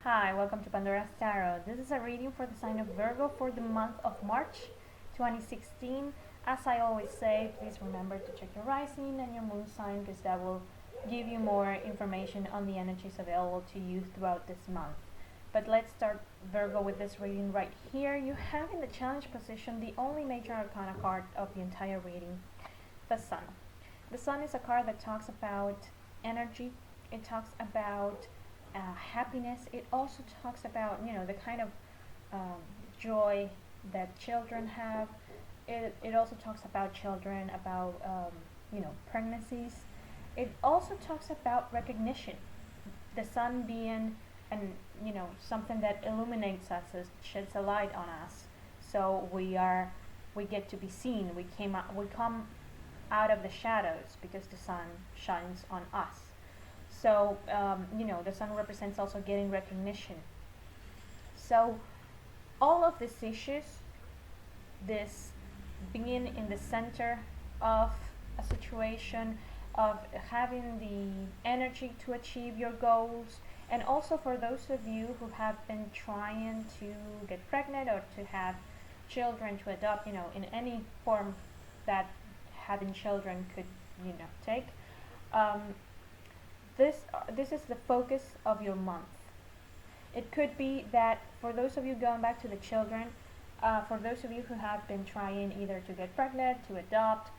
Hi, welcome to Pandora's Tarot. This is a reading for the sign of Virgo for the month of March 2016. As I always say, please remember to check your rising and your moon sign because that will give you more information on the energies available to you throughout this month. But let's start Virgo with this reading right here. You have in the challenge position the only major arcana card of the entire reading, the Sun. The Sun is a card that talks about energy. It talks about happiness. It also talks about the kind of joy that children have. It also talks about children, about pregnancies. It also talks about recognition. The sun being something that illuminates us, sheds a light on us. So we get to be seen. We come out of the shadows because the sun shines on us. So, the sun represents also getting recognition. So, all of these issues, this being in the center of a situation, of having the energy to achieve your goals, and also for those of you who have been trying to get pregnant or to have children, to adopt, in any form that having children could, take. This is the focus of your month. It could be that for those of you going back to the children, for those of you who have been trying either to get pregnant, to adopt,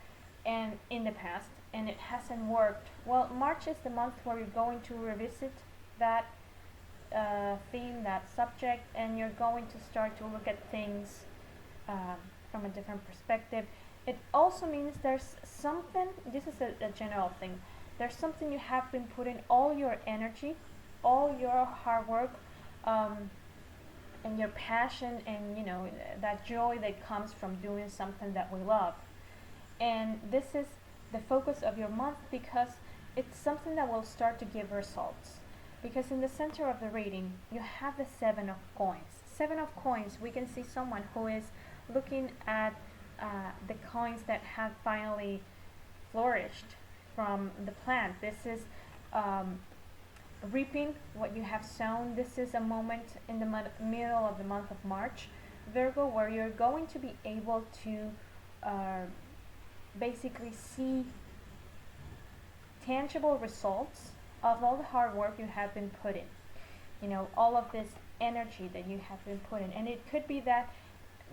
and in the past, and it hasn't worked, well, March is the month where you're going to revisit that theme, that subject, and you're going to start to look at things from a different perspective. It also means there's something, this is a general thing, there's something you have been putting all your energy, all your hard work, and your passion, and that joy that comes from doing something that we love. And this is the focus of your month because it's something that will start to give results. Because in the center of the reading, you have the Seven of Coins. Seven of Coins, we can see someone who is looking at the coins that have finally flourished from the plant. This is reaping what you have sown. This is a moment in the middle of the month of March, Virgo, where you're going to be able to basically see tangible results of all the hard work you have been putting. All of this energy that you have been putting. And it could be that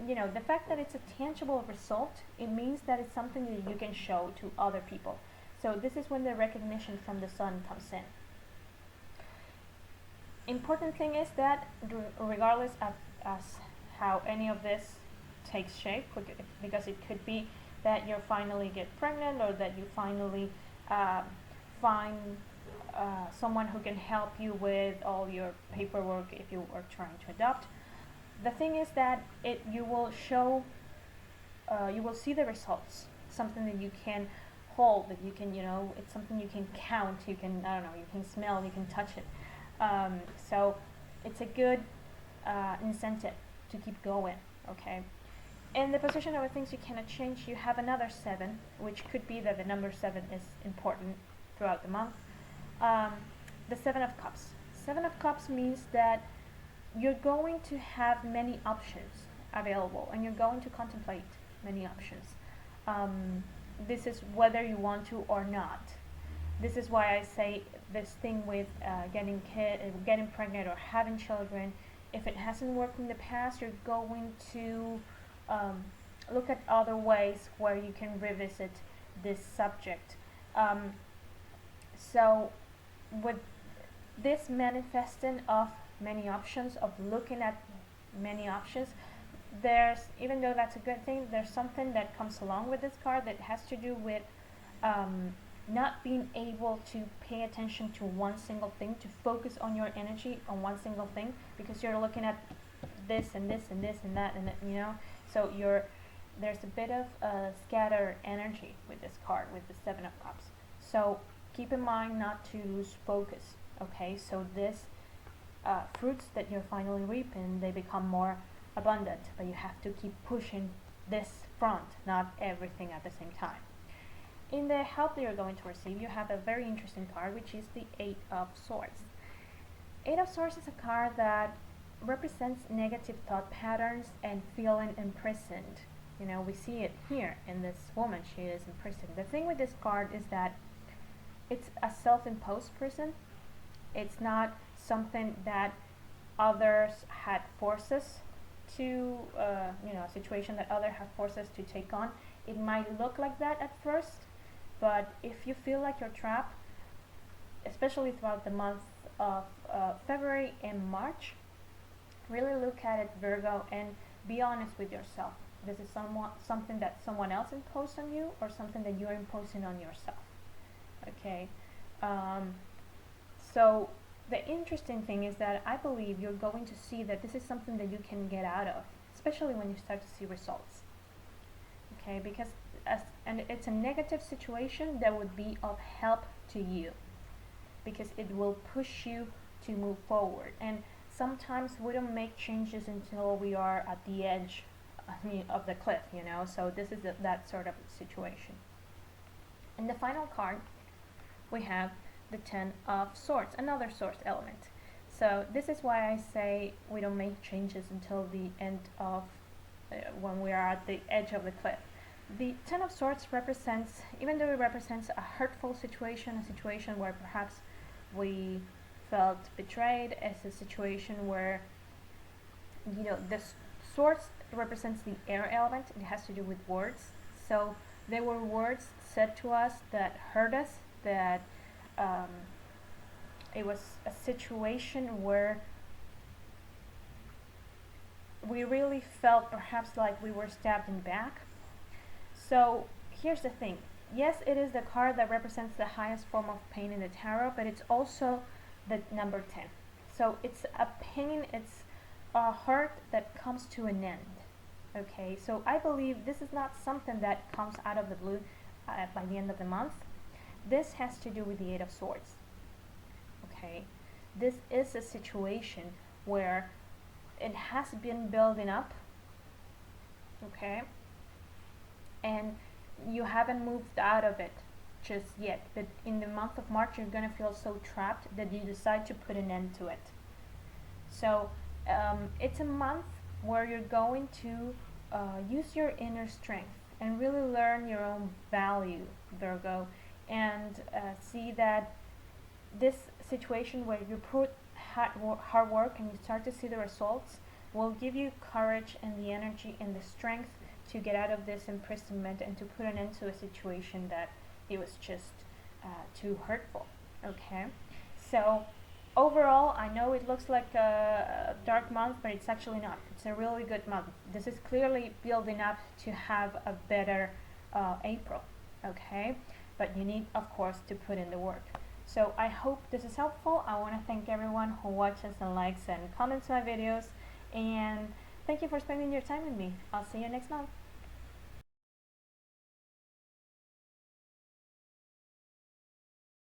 the fact that it's a tangible result, it means that it's something that you can show to other people. So this is when the recognition from the sun comes in. Important thing is that regardless of how any of this takes shape, because it could be that you finally get pregnant or that you finally find someone who can help you with all your paperwork if you are trying to adopt. The thing is that you will see the results, something that you can hold, that you can, it's something you can count, you can, you can smell, you can touch it. So it's a good incentive to keep going, okay? In the position of things you cannot change, you have another 7, which could be that the number 7 is important throughout the month. The 7 of Cups. 7 of Cups means that you're going to have many options available, and you're going to contemplate many options. This is whether you want to or not. This is why I say this thing with getting pregnant or having children. If it hasn't worked in the past, you're going to look at other ways where you can revisit this subject. So with this manifesting of many options, of looking at many options, even though that's a good thing, there's something that comes along with this card that has to do with not being able to pay attention to one single thing, to focus on your energy on one single thing, because you're looking at this and this and this and that, and so there's a bit of scattered energy with this card, with the 7 of Cups. So keep in mind not to lose focus, okay? So this fruits that you're finally reaping, they become more abundant, but you have to keep pushing this front, not everything at the same time. In the help that you're going to receive, you have a very interesting card, which is the 8 of Swords. Eight of Swords is a card that represents negative thought patterns and feeling imprisoned. You know, we see it here in this woman. She is imprisoned. The thing with this card is that it's a self-imposed prison. It's not something that others had forces to, you know, a situation that others have forces to take on. It might look like that at first, but if you feel like you're trapped, especially throughout the month of February and March, really look at it, Virgo, and be honest with yourself. This is something that someone else imposed on you, or something that you're imposing on yourself. Okay, so the interesting thing is that I believe you're going to see that this is something that you can get out of, especially when you start to see results. Okay, because and it's a negative situation that would be of help to you, because it will push you to move forward. And sometimes we don't make changes until we are at the edge of the cliff, you know. So this is that sort of situation. In the final card, we have the Ten of Swords, another Swords element. So this is why I say we don't make changes until the end of when we are at the edge of the cliff. The Ten of Swords represents, even though it represents a hurtful situation, a situation where perhaps we felt betrayed, as a situation where, you know, this swords represents the air element. It has to do with words. So there were words said to us that hurt us, that it was a situation where we really felt perhaps like we were stabbed in the back. So here's the thing. Yes, it is the card that represents the highest form of pain in the tarot, but it's also the number 10. So it's a pain, it's a hurt that comes to an end. Okay, so I believe this is not something that comes out of the blue by the end of the month. This has to do with the Eight of Swords. Okay, this is a situation where it has been building up. Okay, and you haven't moved out of it just yet, but in the month of March you're going to feel so trapped that you decide to put an end to it. So it's a month where you're going to use your inner strength and really learn your own value, Virgo, and see that this situation where you put hard work and you start to see the results will give you courage and the energy and the strength to get out of this imprisonment and to put an end to a situation that it was just too hurtful. Okay, so overall, I know it looks like a dark month, but it's actually not. It's a really good month. This is clearly building up to have a better April. Okay, but you need, of course, to put in the work. So I hope this is helpful. I want to thank everyone who watches and likes and comments my videos, and thank you for spending your time with me. I'll see you next month.